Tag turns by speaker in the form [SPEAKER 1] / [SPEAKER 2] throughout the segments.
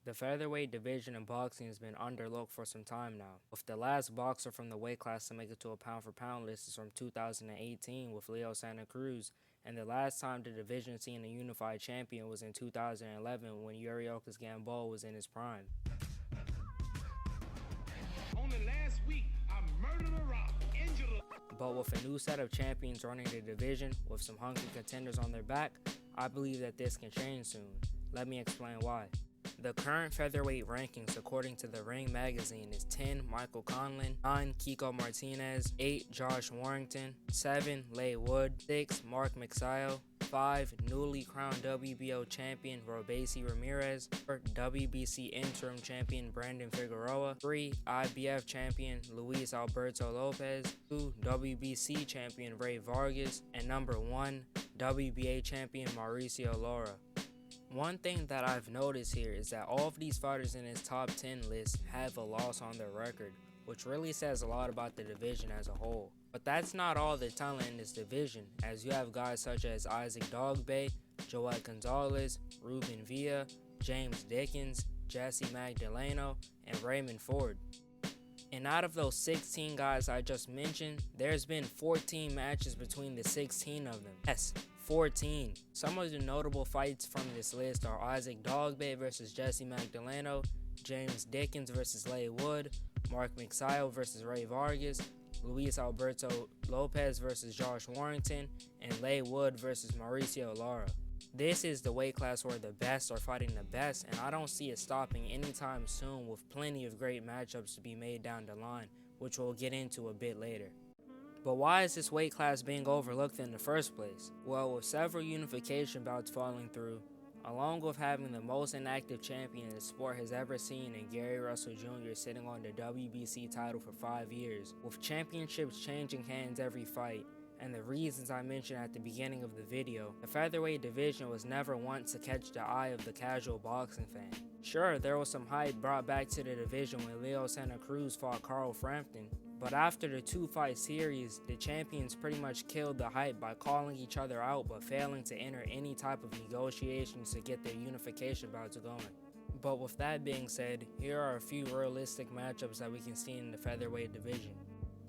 [SPEAKER 1] The featherweight division in boxing has been underlooked for some time now, with the last boxer from the weight class to make it to a pound-for-pound list is from 2018 with Leo Santa Cruz, and the last time the division seen a unified champion was in 2011 when Yuriorkis Gamboa was in his prime.
[SPEAKER 2] Only last week, I murdered a rock, injured a...
[SPEAKER 1] But with a new set of champions running the division, with some hungry contenders on their back, I believe that this can change soon. Let me explain why. The current featherweight rankings according to the Ring magazine is 10 Michael Conlan, 9 Kiko Martinez, 8 Josh Warrington, 7 Leigh Wood, 6 Mark McSayo, 5 newly crowned WBO champion Robeisy Ramirez, 4 WBC interim champion Brandon Figueroa, 3 IBF champion Luis Alberto Lopez, 2 WBC champion Ray Vargas, and number 1 WBA champion Mauricio Lara. One thing that I've noticed here is that all of these fighters in this top 10 list have a loss on their record, which really says a lot about the division as a whole. But that's not all the talent in this division, as you have guys such as Isaac Dogboe, Joel Gonzalez, Ruben Villa, James Dickens, Jesse Magdaleno, and Raymond Ford. And out of those 16 guys I just mentioned, there's been 14 matches between the 16 of them. Yes, 14. Some of the notable fights from this list are Isaac Dogboe versus Jesse Magdaleno, James Dickens versus Leigh Wood, Mark McSayo versus Ray Vargas, Luis Alberto Lopez versus Josh Warrington, and Leigh Wood versus Mauricio Lara. This is the weight class where the best are fighting the best, and I don't see it stopping anytime soon, with plenty of great matchups to be made down the line, which we'll get into a bit later. But why is this weight class being overlooked in the first place? Well, with several unification bouts falling through, along with having the most inactive champion the sport has ever seen in Gary Russell Jr. sitting on the WBC title for 5 years, with championships changing hands every fight, and the reasons I mentioned at the beginning of the video, the featherweight division was never once to catch the eye of the casual boxing fan. Sure, there was some hype brought back to the division when Leo Santa Cruz fought Carl Frampton, but after the 2-fight series, the champions pretty much killed the hype by calling each other out but failing to enter any type of negotiations to get their unification bouts going. But with that being said, here are a few realistic matchups that we can see in the featherweight division.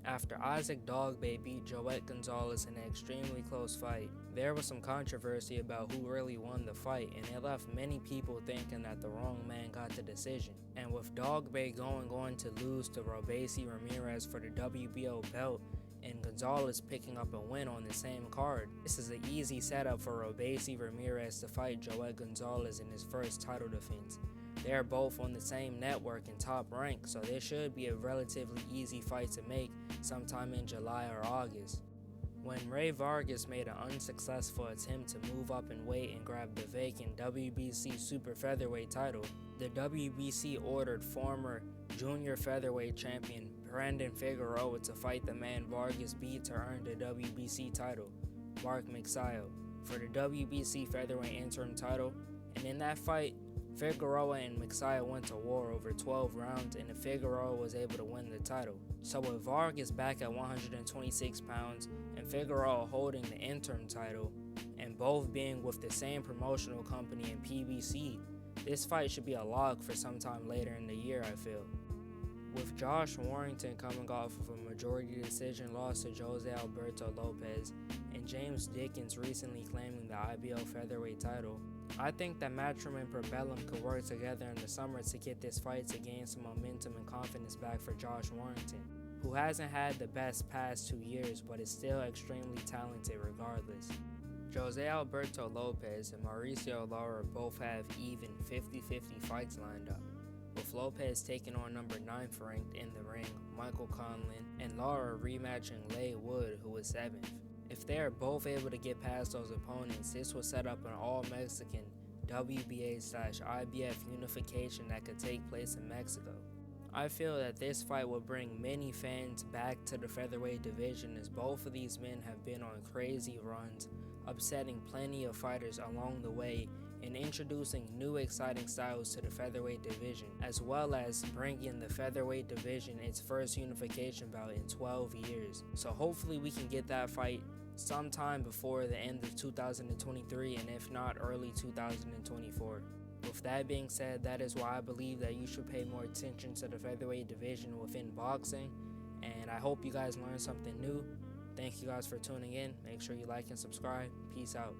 [SPEAKER 1] After Isaac Dogboe beat Joel Gonzalez in an extremely close fight, there was some controversy about who really won the fight, and it left many people thinking that the wrong man got the decision. And with Dogboe going on to lose to Robeisy Ramirez for the WBO belt, and Gonzalez picking up a win on the same card, this is an easy setup for Robeisy Ramirez to fight Joel Gonzalez in his first title defense. They are both on the same network and top rank, so this should be a relatively easy fight to make sometime in July or August. When Ray Vargas made an unsuccessful attempt to move up in weight and grab the vacant WBC super featherweight title, the WBC ordered former junior featherweight champion Brandon Figueroa to fight the man Vargas beat to earn the WBC title, Mark McSayo, for the WBC featherweight interim title, and in that fight, Figueroa and McSayo went to war over 12 rounds, and Figueroa was able to win the title. So with Vargas back at 126 pounds and Figueroa holding the interim title, and both being with the same promotional company in PBC, this fight should be a lock for sometime later in the year, I feel. With Josh Warrington coming off of a majority decision loss to Jose Alberto Lopez, and James Dickens recently claiming the IBO featherweight title, I think that Matchroom and Propellum could work together in the summer to get this fight to gain some momentum and confidence back for Josh Warrington, who hasn't had the best past 2 years but is still extremely talented regardless. Jose Alberto Lopez and Mauricio Lara both have even 50-50 fights lined up, with Lopez taking on number 9th ranked in the ring, Michael Conlan, and Lara rematching Leigh Wood, who is 7th. If they are both able to get past those opponents, this will set up an all-Mexican WBA/IBF unification that could take place in Mexico. I feel that this fight will bring many fans back to the featherweight division, as both of these men have been on crazy runs, upsetting plenty of fighters along the way and introducing new exciting styles to the featherweight division, as well as bringing the featherweight division its first unification bout in 12 years. So hopefully we can get that fight sometime before the end of 2023, and if not, early 2024. With that being said, that is why I believe that you should pay more attention to the featherweight division within boxing, and I hope you guys learned something new. Thank you guys for tuning in. Make sure you like and subscribe. Peace out.